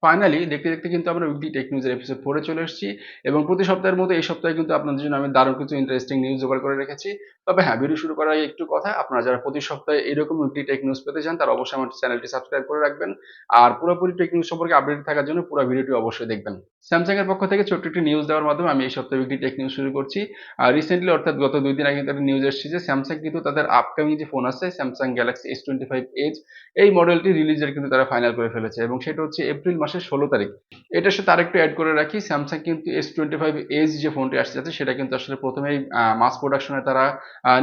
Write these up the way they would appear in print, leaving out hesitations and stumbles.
Finally দেখতে দেখতে কিন্তু আমরা উইকলি টেক নিউজের এপিসোড 4 চলে এসেছি এবং প্রতি সপ্তাহের মতো এই সপ্তাহে কিন্তু আপনাদের জন্য আমি দারুণ কিছু ইন্টারেস্টিং নিউজ জোগাড় করে রেখেছি। তবে হ্যাঁ, ভিডিও শুরু করার আগে একটু কথা, আপনারা যারা প্রতি সপ্তাহে এরকম উইকলি টেক নিউজ পেতে চান তারা অবশ্যই আমার চ্যানেলটি সাবস্ক্রাইব করে রাখবেন। আর পুরোপুরি টেক নিউজ সম্পর্কে আপডেট থাকার জন্য পুরো ভিডিওটি অবশ্যই দেখবেন। স্যামসাং এর পক্ষ থেকে ছোট্ট একটি নিউজ দেওয়ার মাধ্যমে আমি এই সপ্তাহে উইকলি টেক নিউজ শুরু করছি। আর রিসেন্টলি অর্থাৎ গত 2 দিন আগে কিন্তু একটা নিউজ এসেছে যে স্যামসাং কিন্তু তাদের আপকামিং যে ফোন আছে স্যামসাং গ্যালাক্সি S25 এজ, এই মডেলটি রিলিজের কিন্তু তারা ফাইনাল করে ফেলেছে এবং সেটা হচ্ছে এপ্রিল মাসের 16 তারিখ। এটার সাথে আরেকটু অ্যাড করে রাখি, স্যামসাং কিন্তু S25 এজ যে ফোনটি আসতে যাচ্ছে সেটা কিন্তু আসলে প্রথমেই মাস প্রোডাকশনে তারা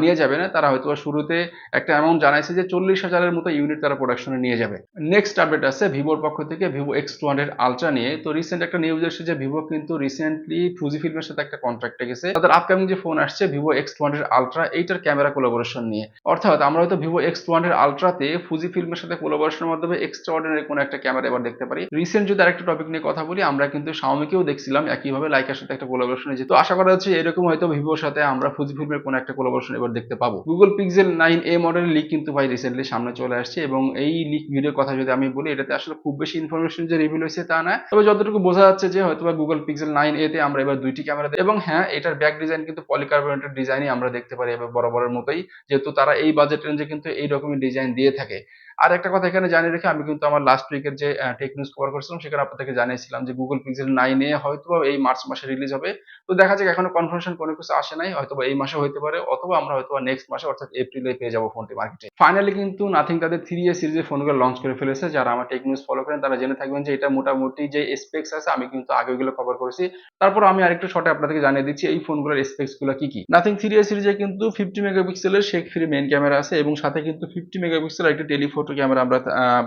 নিয়ে যাবে না। তারা হয়তো শুরুতে একটা অ্যামাউন্ট জানাইছে যে 40,000-এর মতো ইউনিট তারা প্রোডাকশনে নিয়ে যাবে। নেক্সট আপডেট আছে ভিভোর পক্ষ থেকে ভিভো X200 আলট্রা নিয়ে। তো রিসেন্ট একটা নিউজ এসেছে যে ভিভো কিন্তু রিসেন্টলি ফুজি ফিল্মের সাথে একটা কন্ট্রাক্টে গেছে তাদের আপকামিং যে ফোন আসছে ভিভো X200 আলট্রা, এইটার ক্যামেরা কোলাবোরেশন নিয়ে। অর্থাৎ আমরা হয়তো ভিভো X200 আলট্রাতে ফুজি ফিল্মের সাথে কোলাবোরেশনের মাধ্যমে এক্সট্রা অর্ডিনারি কোনো একটা ক্যামেরা এবার দেখতে পারি। রিসেন্ট যদি আরেকটা টপিক নিয়ে কথা বলি, আমরা কিন্তু শাওমিকেও দেখছিলাম একইভাবে লাইকার সাথে একটা কোলাবোরেশনে যেত। আশা করা হচ্ছে এরকম হয়তো ভিভোর সাথে আমরা ফুজি ফিল্মের কোনো একটা কোলাবোরেশন এবার দেখতে পাবো। গুগল পিক্সেল 9a মডেলের লিক কিন্তু ভাই রিসেন্টলি সামনে চলে আসছে এবং এই লিক ভিডিওর কথা যদি আমি বলি, এটাতে আসলে খুব বেশি ইনফরমেশন যে রিভিল হয়েছে তা না, তবে যতটুকু বোঝা যাচ্ছে যে হয়তো বা গুগল পিক্সেল 9a তে আমরা এবার দুইটি ক্যামেরা এবং হ্যাঁ, এটার ব্যাক ডিজাইন কিন্তু পলিকার্বনেটেড ডিজাইনই আমরা দেখতে পারি এবার বরাবরের মতোই, যেহেতু তারা এই বাজেট রেঞ্জে কিন্তু এই রকমের ডিজাইন দিয়ে থাকে। আর একটা কথা এখানে জানিয়ে রেখে, আমি কিন্তু আমার লাস্ট উইকের যে টেক নিউজ কভার করছিলাম সেখানে আপনাদেরকে জানিয়েছিলাম যে গুগল পিক্সেল 9a হয়তো এই মার্চ মাসে রিলিজ হবে। তো দেখা যাক, এখনো কনফার্মেশন কোনো কিছু আসে নাই, হয়তো এই মাসে হইতে পারে অথবা আমরা হয়তো নেক্সট মাসে অর্থাৎ এপ্রিলে পেয়ে যাবো ফোনটি মার্কেটে। ফাইনালি কিন্তু নাথিং তাদের 3a সিরিজের ফোনগুলো লঞ্চ করে ফেলেছে। যারা আমার টেক নিউজ ফলো করেন তারা জেনে থাকবেন যে এটা মোটামুটি যে স্পেক্স আছে আমি কিন্তু আগে ওইগুলো কভার করেছি। তারপর আমি আরেকটু শর্টে আপনাদেরকে জানিয়ে দিচ্ছি এই ফোনগুলোর স্পেক্স গুলো কি কি। নাথিং 3a সিরিজে কিন্তু 50 মেগাপিক্সেলের শেক ফ্রি মেইন ক্যামেরা আছে এবং সাথে কিন্তু 50 মেগাপিক্সেলের একটা টেলিফোটো ক্যামেরা আমরা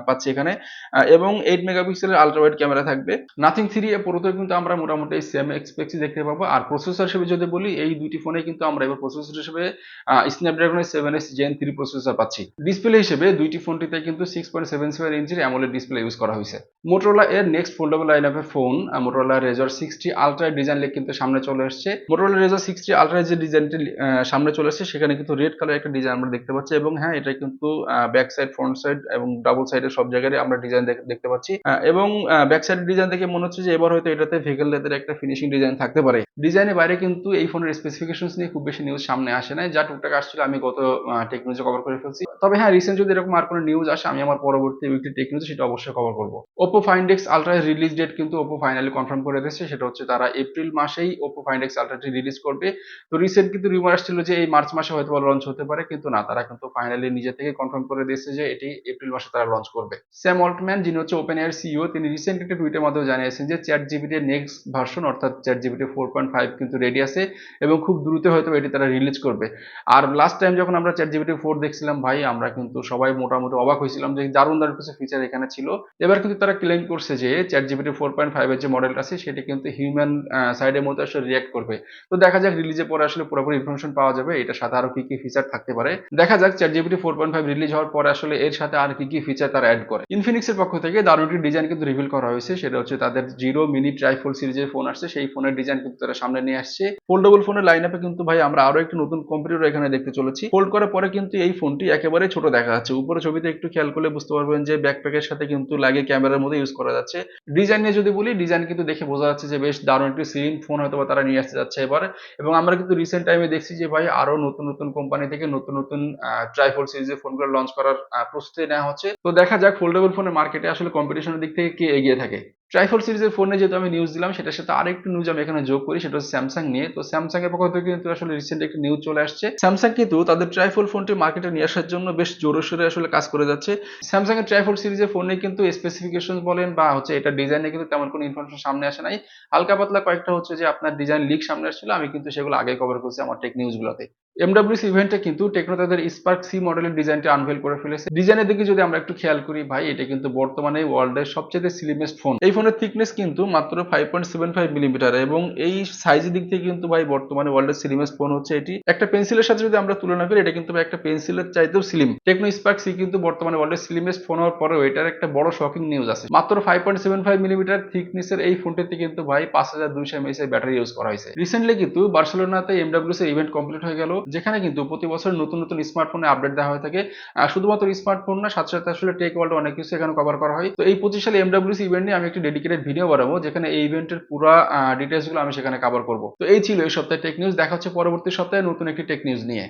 পাচ্ছি এখানে, এবং 8 মেগাপিক্সেলের আলট্রা ওয়াইড ক্যামেরা থাকবে। নাথিং 3a পুরোটাই কিন্তু আমরা মোটামুটি সেম এক্সপেক্টই দেখতে পাবো। আর প্রসেসর হিসেবে যদি বলি, এই দুইটি ফোনে কিন্তু আমরা এবার প্রসেসর হিসেবে স্ন্যাপড্রাগন 7s Gen 3 প্রসেসর পাচ্ছি। ডিসপ্লে হিসেবে দুইটি ফোনটিতে কিন্তু 6.77 ইঞ্চির অ্যামোলেড ডিসপ্লে ইউজ করা হয়েছে। মোটরোলা এর নেক্সট ফোল্ডেবল লাইনআপের phone Motorola Razr 60 ultra design leak কিন্তু সামনে চলে আসছে। মোটরোলা রেজর 60 আলট্রা যে ডিজাইনটি সামনে চলে আসছে সেখানে কিন্তু রেড কালার একটা ডিজাইন আমরা দেখতে পাচ্ছি এবং হ্যাঁ, এটা কিন্তু ব্যাক সাইড, ফ্রন্ট সাইড এবং ডাবল সাইডের সব জায়গায় আমরা ডিজাইন দেখতে পাচ্ছি এবং ব্যাক সাইডের ডিজাইন দেখে মনে হচ্ছে যে এবার হয়তো এটাতে ভেহিকল লেদার একটা ফিনিশিং ডিজাইন থাকতে পারে। ডিজাইনের বাইরে কিন্তু এই ফোনের স্পেসিফিকেশনস নিয়ে খুব বেশি নিউজ সামনে আসে নাই, যা টুকটাক আসছিল আমি গত টেক নিউজে কভার করে ফেলছি। তবে হ্যাঁ, রিসেন্ট যদি এরকম আর কোনো নিউজ আসে আমি আমার পরবর্তী উইকলি টেক নিউজ সেটা অবশ্যই কভার করবো। Oppo Find X Ultra release date কিন্তু Oppo ফাইনালি কনফার্ম করে দিয়েছে, সেটা হচ্ছে তারা এপ্রিল মাসেই Oppo Find X Ultra টি রিলিজ করবে। তো রিসেন্ট কিন্তু রিউমার আসছিল যে এই মার্চ মাসে হয়তো লঞ্চ হতে পারে, কিন্তু না, তারা কিন্তু ফাইনালি নিজে থেকে কনফার্ম করে দিয়েছে যে এটি এপ্রিল মাসে তারা লঞ্চ করবে। স্যাম অল্টম্যান, যিনি হচ্ছে ওপেন এআই সিইও, তিনি রিসেন্ট একটা টুইটের মাধ্যমে জানিয়েছেন যে চ্যাট জিপিটির নেক্সট ভার্সন অর্থাৎ চ্যাট জিপিটি 4.5 কিন্তু রেডি আছে এবং খুব দ্রুত হয়তো এটি তারা রিলিজ করবে। আর লাস্ট টাইম যখন আমরা চ্যাট জিপিটি 4 দেখছিলাম ভাই, আমরা কিন্তু সবাই মোটামুটি অবাক হয়েছিলাম যে দারুণ দারুণ কিছু ফিচার এখানে ছিল। এবার কিন্তু তারা ক্লেম করছে যে চ্যাট জিপিটি 4.5 এর যে মডেলটা আছে সেটি কিন্তু হিউম্যান সাইডের মতো আসলে রিয়াক্ট করবে। তো দেখা যাক রিলিজের পরে আসলে পুরোপুরি ইনফরমেশন পাওয়া যাবে এটার সাথে আরো কি কি ফিচার থাকতে পারে। দেখা যাক চ্যাট জিপিটি 4.5 রিলিজ হওয়ার পরে আসলে এর সাথে আর কি কি ফিচার তারা অ্যাড করে। ইনফিনিক্স এর পক্ষ থেকে দারুণ একটি ডিজাইন কিন্তু রিভিল করা হয়েছে, সেটা হচ্ছে তাদের জিরো মিনি ট্রাইফোল্ড সিরিজের ফোন আসছে, সেই ফোনের ডিজাইন কিন্তু তারা সামনে নিয়ে আসছে। ফোল্ডেবল ফোনের লাইনআপে কিন্তু ভাই আমরা আরো একটি নতুন কম্পিউটার এখানে দেখতে চলেছি। ফোল্ড করার পরে কিন্তু এই ফোনটি একেবারে ছোট দেখা যাচ্ছে। উপরে ছবিতে একটু খেয়াল করলে বুঝতে পারবেন যে ব্যাকপ্যাকের সাথে কিন্তু লাগে ক্যামেরার মধ্যে ইউজ করা যাচ্ছে। ডিজাইন নিয়ে যদি বলি, ডিজাইন কিন্তু দেখে বোঝা যাচ্ছে যে বেশ দারুণ একটি স্লিম ফোন হয়তো তারা নিয়ে আসতে যাচ্ছে এবার। এবং আমরা কিন্তু রিসেন্ট টাইমে দেখছি যে ভাই আরো নতুন নতুন কোম্পানি থেকে নতুন নতুন ট্রাইফোল্ড সিরিজের ফোনগুলো লঞ্চ করার প্রস্তুতি নেওয়া হচ্ছে। তো দেখা যাক ফোল্ডেবল ফোনের মার্কেটে আসলে কম্পিটিশনের দিক থেকে কে এগিয়ে থাকে। ট্রাইফোল্ড সিরিজের ফোনে যেহেতু আমি নিউজ দিলাম, সেটার সাথে আরেকটু নিউজ আমি এখানে যোগ করি, সেটা হচ্ছে স্যামসাং নিয়ে। তো স্যামসাং এর পক্ষ থেকে কিন্তু আসলে রিসেন্ট একটা নিউজ চলে আসছে। স্যামসাং কিন্তু তাদের ট্রাইফোল্ড ফোনটি মার্কেটে নিয়ে আসার জন্য বেশ জোরে সোরে আসলে কাজ করে যাচ্ছে। স্যামসাং এর ট্রাইফোল্ড সিরিজের ফোনে কিন্তু স্পেসিফিকেশন বলেন বা হচ্ছে এটা ডিজাইনে কিন্তু তেমন কোনো ইনফরমেশন সামনে আসে নাই। হালকা পাতলা কয়েকটা হচ্ছে যে আপনার ডিজাইন লিক সামনে আসছিল, আমি কিন্তু সেগুলো আগে কভার করছি আমার টেক নিউজগুলোতে। এমডব্লিউসি ইভেন্টে কিন্তু টেকনো তাদের স্পার্ক সি মডেলের ডিজাইনটা আনভেল করে ফেলেছে। ডিজাইনের দিকে যদি আমরা একটু খেয়াল করি ভাই, এটা কিন্তু বর্তমানে ওয়ার্ল্ডের সবচেয়ে স্লিমেস্ট ফোন। এই ফোনের থিকনেস কিন্তু মাত্র 5.75 মিলিমিটার এবং এই সাইজের দিক থেকে কিন্তু ভাই বর্তমানে ওয়ার্ল্ডের স্লিমেস্ট ফোন হচ্ছে এটি। একটা পেন্সিলের সাথে যদি আমরা তুলনা করি, এটা কিন্তু একটা পেন্সিলের চাইতেও স্লিম। টেকনো স্পার্ক সি কিন্তু বর্তমানে ওয়ার্ল্ডের স্লিমেস্ট ফোন হওয়ার পরেও এটার একটা বড় শকিং নিউজ আছে। মাত্র 5.75 মিলিমিটার থিকনেসের এই ফোনটিতে কিন্তু ভাই 5200 mAh এর ব্যাটারি ইউজ করা হয়েছে। রিসেন্টলি কিন্তু বার্সেলোনাতে এমডব্লিউসি ইভেন্ট কমপ্লিট হয়ে গেল যেখানে কিন্তু প্রতি বছর নতুন নতুন স্মার্টফোনে আপডেট দেওয়া হয়ে থাকে। শুধুমাত্র স্মার্টফোন না, সাথে সাথে আসলে টেক ওয়ার্ল্ড অনেক কিছু এখানে কভার করা হয়। তো এই 25 সালে এমডব্লিউসি ইভেন্ট নিয়ে আমি একটি ডেডিকেটেড ভিডিও বানাবো, যেখানে এই ইভেন্টের পুরো ডিটেইলস গুলো আমি সেখানে কভার করব। তো এই ছিল এই সপ্তাহে টেক নিউজ। দেখা হচ্ছে পরবর্তী সপ্তাহে নতুন একটি টেক নিউজ নিয়ে।